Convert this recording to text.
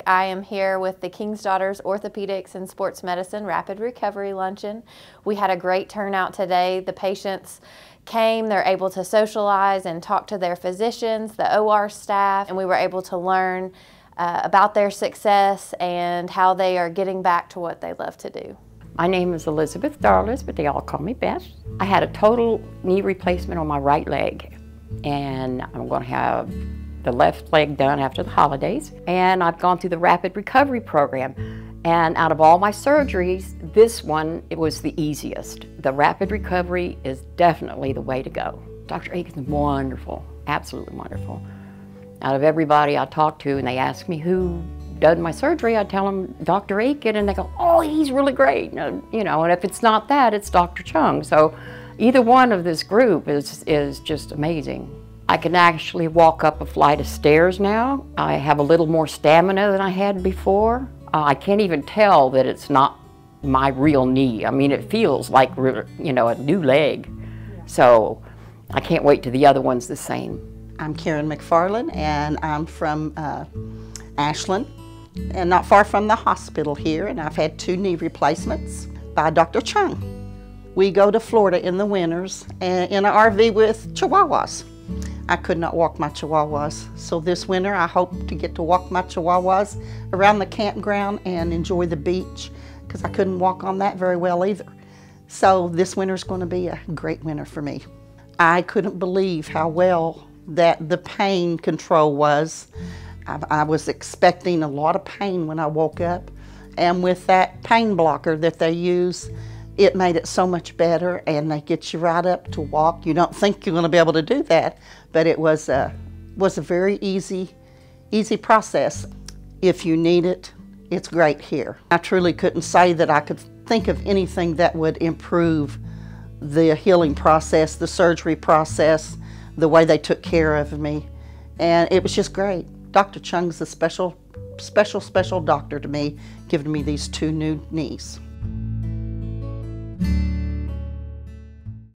I am here with the King's Daughters Orthopedics and Sports Medicine Rapid Recovery Luncheon. We had a great turnout today. The patients came, they're able to socialize and talk to their physicians, the OR staff, and we were able to learn about their success and how they are getting back to what they love to do. My name is Elizabeth Darlis, but they all call me Beth. I had a total knee replacement on my right leg, and I'm going to have the left leg done after the holidays. And I've gone through the rapid recovery program. And out of all my surgeries, this one, it was the easiest. The rapid recovery is definitely the way to go. Dr. Aiken is wonderful, absolutely wonderful. Out of everybody I talk to and they ask me who done my surgery, I tell them Dr. Aiken, and they go, oh, he's really great. And if it's not that, it's Dr. Chung. So either one of this group is just amazing. I can actually walk up a flight of stairs now. I have a little more stamina than I had before. I can't even tell that it's not my real knee. I mean, it feels like, a new leg. So I can't wait till the other one's the same. I'm Karen McFarland, and I'm from Ashland, and not far from the hospital here, and I've had 2 knee replacements by Dr. Chung. We go to Florida in the winters in an RV with Chihuahuas. I could not walk my Chihuahuas, so this winter I hope to get to walk my Chihuahuas around the campground and enjoy the beach, because I couldn't walk on that very well either. So this winter is going to be a great winter for me. I couldn't believe how well that the pain control was. I was expecting a lot of pain when I woke up, and with that pain blocker that they use, it made it so much better, and they get you right up to walk. You don't think you're going to be able to do that, but it was a very easy process. If you need it, it's great here. I truly couldn't say that I could think of anything that would improve the healing process, the surgery process, the way they took care of me, and it was just great. Dr. Chung's a special doctor to me, giving me these 2 new knees.